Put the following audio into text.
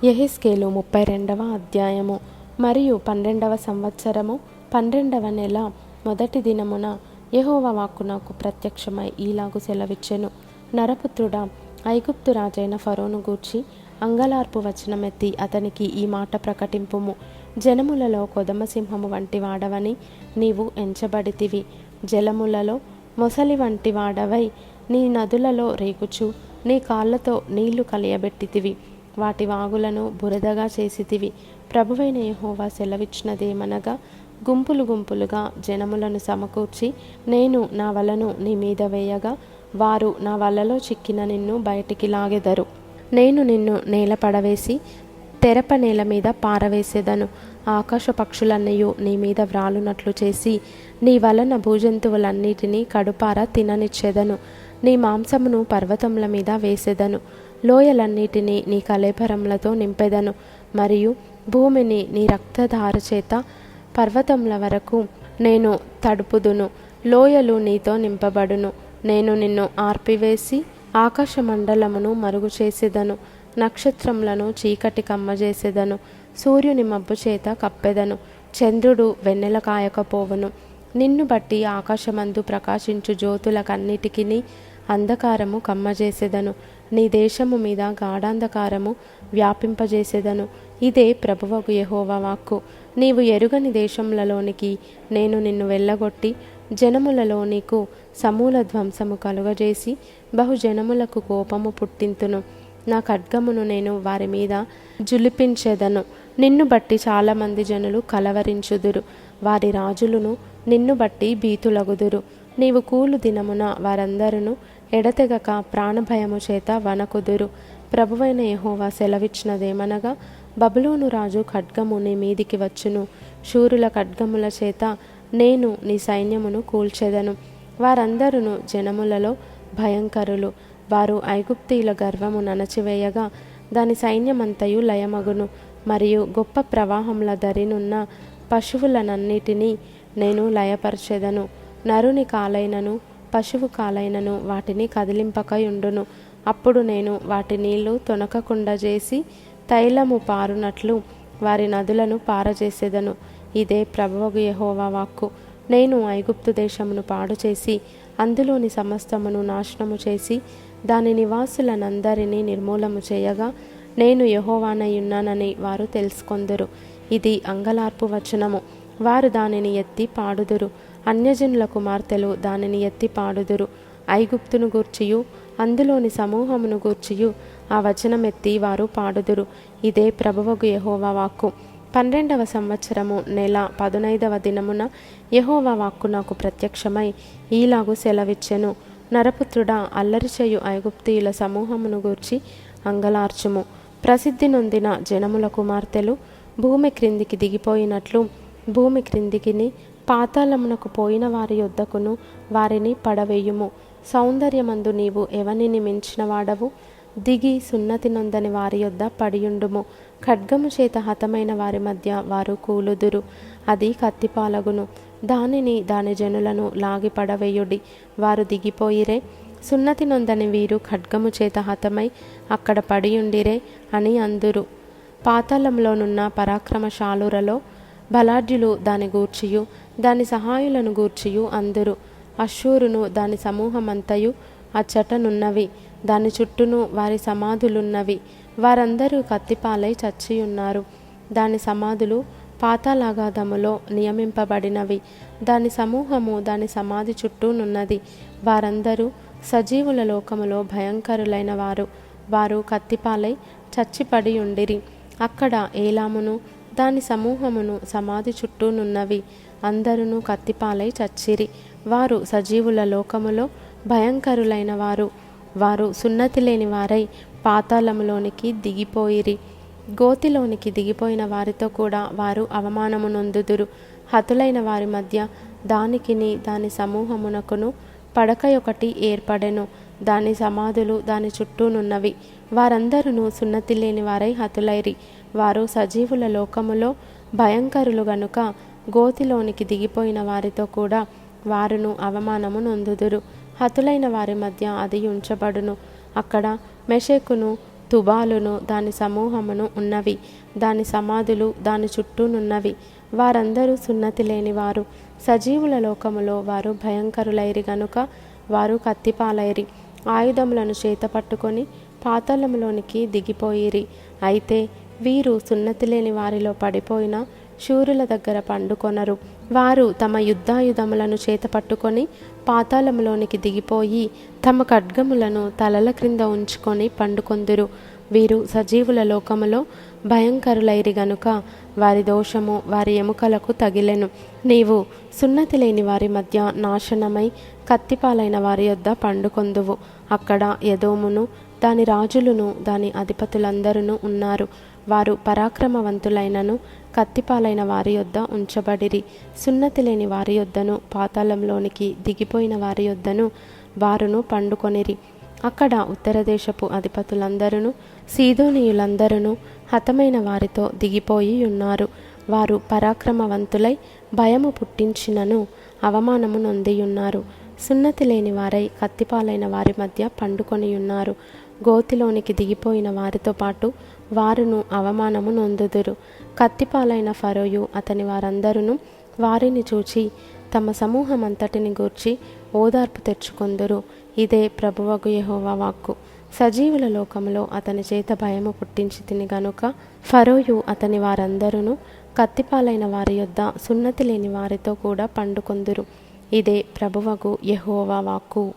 యెహెజ్కేలు 32వ అధ్యాయము. మరియు 12వ సంవత్సరము 12వ నెల మొదటి దినమున యెహోవా వాక్కు నాకు ప్రత్యక్షమై ఈలాగు సెలవిచ్చెను. నరపుత్రుడా, ఐగుప్తు రాజైన ఫరోను గూర్చి అంగలార్పు వచనమెత్తి అతనికి ఈ మాట ప్రకటింపుము. జనములలో కొదమసింహము వంటి వాడవని నీవు ఎంచబడితివి. జలములలో మొసలి వంటి వాడవై నీ నదులలో రేగుచు నీ కాళ్ళతో నీళ్లు కలియబెట్టితివి. వాటి వాగులను బురదగా చేసితివి. ప్రభువైన యెహోవా సెలవిచ్చినదేమనగా, గుంపులు గుంపులుగా జనములను సమకూర్చి నేను నా వలను నీ మీద వేయగా వారు నా వలలో చిక్కిన నిన్ను బయటికి లాగెదరు. నేను నిన్ను నేల పడవేసి తెరప నేల మీద పారవేసేదను. ఆకాశ పక్షులన్నయూ నీ మీద వ్రాలునట్లు చేసి నీ వలన భూజంతువులన్నిటినీ కడుపార తిననిచ్చేదను. నీ మాంసమును పర్వతముల మీద వేసేదను. లోయలన్నిటినీ నీ కళేబరములతో నింపెదను. మరియు భూమిని నీ రక్తధార చేత పర్వతముల వరకు నేను తడుపుదును. లోయలు నీతో నింపబడును. నేను నిన్ను ఆర్పివేసి ఆకాశ మండలమును మరుగు చేసేదను. నక్షత్రములను చీకటి కమ్మజేసేదను. సూర్యుని మబ్బు చేత కప్పెదను. చంద్రుడు వెన్నెల కాయకపోవును. నిన్ను బట్టి ఆకాశమందు ప్రకాశించు జ్యోతులకన్నిటికిని అంధకారము కమ్మజేసేదను. నీ దేశము మీద గాఢాంధకారము వ్యాపింపజేసేదను. ఇదే ప్రభువగు యెహోవా వాక్కు. నీవు ఎరుగని దేశములలోనికి నేను నిన్ను వెళ్ళగొట్టి జనములలో నీకు సమూల ధ్వంసము కలుగజేసి బహుజనములకు కోపము పుట్టింతును. నా ఖడ్గమును నేను వారి మీద జులిపించెదను. నిన్ను బట్టి చాలామంది జనులు కలవరించుదురు. వారి రాజులను నిన్ను బట్టి భీతులగుదురు. నీవు కూలు దినమున వారందరూ ఎడతెగక ప్రాణభయము చేత వణకుదురు. ప్రభువైన యెహోవా సెలవిచ్చినదేమనగా, బబులోను రాజు ఖడ్గము నీ మీదికి వచ్చును. శూరుల ఖడ్గముల చేత నేను నీ సైన్యమును కూల్చెదను. వారందరూ జనములలో భయంకరులు. వారు ఐగుప్తీయుల గర్వము నణచివేయగా దాని సైన్యమంతయు లయమగును. మరియు గొప్ప ప్రవాహముల దరినున్న పశువులనన్నిటినీ నేను లయపరచెదను. నరుని కాలైనను పశువు కాలైనను వాటిని కదిలింపకయుండును. అప్పుడు నేను వాటి నీళ్లు తొనకకుండా చేసి తైలము పారునట్లు వారి నదులను పారజేసేదను. ఇదే ప్రభువగు యెహోవా వాక్కు. నేను ఐగుప్తు దేశమును పాడు చేసి అందులోని సమస్తమును నాశనము చేసి దాని నివాసులనందరినీ నిర్మూలము చేయగా నేను యెహోవానయున్నానని వారు తెలుసుకొందురు. ఇది అంగలార్పు వచనము. వారు దానిని ఎత్తి పాడుదురు. అన్యజనుల కుమార్తెలు దానిని ఎత్తి పాడుదురు. ఐగుప్తును గూర్చియు అందులోని సమూహమును గూర్చియు ఆ వచనమెత్తి వారు పాడుదురు. ఇదే ప్రభువగు యెహోవా వాక్కు. 12వ సంవత్సరము నెల 15వ దినమున యెహోవా వాక్కు నాకు ప్రత్యక్షమై ఈలాగు సెలవిచ్చెను. నరపుత్రుడా, అల్లరి చేయు ఐగుప్తీయుల సమూహమును గూర్చి అంగలార్చుము. ప్రసిద్ధి నొందిన జనముల కుమార్తెలు భూమి క్రిందికి దిగిపోయినట్లు భూమి క్రిందికిని పాతాళమునకు పోయిన వారి యొద్దకును వారిని పడవేయుము. సౌందర్యమందు నీవు ఎవనిని మించిన వాడవు? దిగి సున్నతి నొందని వారి యొద్ద పడియుండుము. ఖడ్గము చేత హతమైన వారి మధ్య వారు కూలుదురు. అది కత్తిపాలగును. దానిని దాని జనులను లాగి పడవేయుడి. వారు దిగిపోయిరే. సున్నతి నొందని వీరు ఖడ్గము చేత హతమై అక్కడ పడియుండిరే అని అందురు. పాతాళంలోనున్న పరాక్రమశాలురలో బలాఢ్యులు దాని గూర్చియు దాని సహాయులను గూర్చియు అందురు. అశ్షూరును దాని సమూహమంతయు అచ్చటనున్నవి. దాని చుట్టూను వారి సమాధులున్నవి. వారందరూ కత్తిపాలై చచ్చియున్నారు. దాని సమాధులు పాతాళాగాధములో నియమింపబడినవి. దాని సమూహము దాని సమాధి చుట్టూనున్నది. వారందరూ సజీవుల లోకములో భయంకరులైన వారు. వారు కత్తిపాలై చచ్చిపడి ఉండిరి. అక్కడ ఏలామును దాని సమూహమును సమాధి చుట్టూనున్నవి. అందరును కత్తిపాలై చచ్చిరి. వారు సజీవుల లోకములో భయంకరులైన వారు. వారు సున్నతి లేని వారై పాతాళములోనికి దిగిపోయిరి. గోతిలోనికి దిగిపోయిన వారితో కూడా వారు అవమానము నొందుదురు. హతులైన వారి మధ్య దానికిని దాని సమూహమునకును పడకయొకటి ఏర్పడెను. దాని సమాధులు దాని చుట్టూనున్నవి. వారందరూ సున్నతి లేని వారై హతులైరి. వారు సజీవుల లోకములో భయంకరులు గనుక గోతిలోనికి దిగిపోయిన వారితో కూడా వారును అవమానము నొందుదురు. హతులైన వారి మధ్య అది ఉంచబడును. అక్కడ మెషెకును తుబాలును దాని సమూహమును ఉన్నవి, దాని సమాధులు దాని చుట్టూనున్నవి. వారందరూ సున్నతి లేనివారు. సజీవుల లోకములో వారు భయంకరులైరి గనుక వారు కత్తిపాలైరి. ఆయుధములను చేతపట్టుకొని పాతాళములోనికి దిగిపోయిరి. అయితే వీరు సున్నతి లేని వారిలో పడిపోయిన శూరుల దగ్గర పండుకొనరు. వారు తమ యుద్ధాయుధములను చేతపట్టుకొని పాతాళములోనికి దిగిపోయి తమ ఖడ్గములను తలల క్రింద ఉంచుకొని పండుకొందురు. వీరు సజీవుల లోకములో భయంకరులైరి గనుక వారి దోషము వారి ఎముకలకు తగిలెను. నీవు సున్నతి లేని వారి మధ్య నాశనమై కత్తిపాలైన వారి యొద్ద పండుకొందువు. అక్కడ ఎదోమును దాని రాజులను దాని అధిపతులందరూ ఉన్నారు. వారు పరాక్రమవంతులైనను కత్తిపాలైన వారి యొద్ద ఉంచబడిరి. సున్నతి లేని వారి యొద్దను పాతాళంలోనికి దిగిపోయిన వారి యొద్దను వారును పండుకొనిరి. అక్కడ ఉత్తర దేశపు అధిపతులందరూ సీదోనీయులందరూ హతమైన వారితో దిగిపోయి ఉన్నారు. వారు పరాక్రమవంతులై భయము పుట్టించినను అవమానము నొందియున్నారు. సున్నతి లేని వారై కత్తిపాలైన వారి మధ్య పండుకొని ఉన్నారు. గోతిలోనికి దిగిపోయిన వారితో పాటు వారును అవమానము నొందుదురు. కత్తిపాలైన ఫరోయు అతని వారందరూ వారిని చూచి తమ సమూహమంతటిని గూర్చి ఓదార్పు తెచ్చుకొందురు. ఇదే ప్రభువగు యెహోవా వాక్కు. సజీవుల లోకములో అతని చేత భయము పుట్టించి తిని గనుక ఫరోయు అతని వారందరూ కత్తిపాలైన వారి యొద్ద సున్నతి లేని వారితో కూడా పండుకొందురు. ఇదే ప్రభువగు యెహోవా వాక్కు.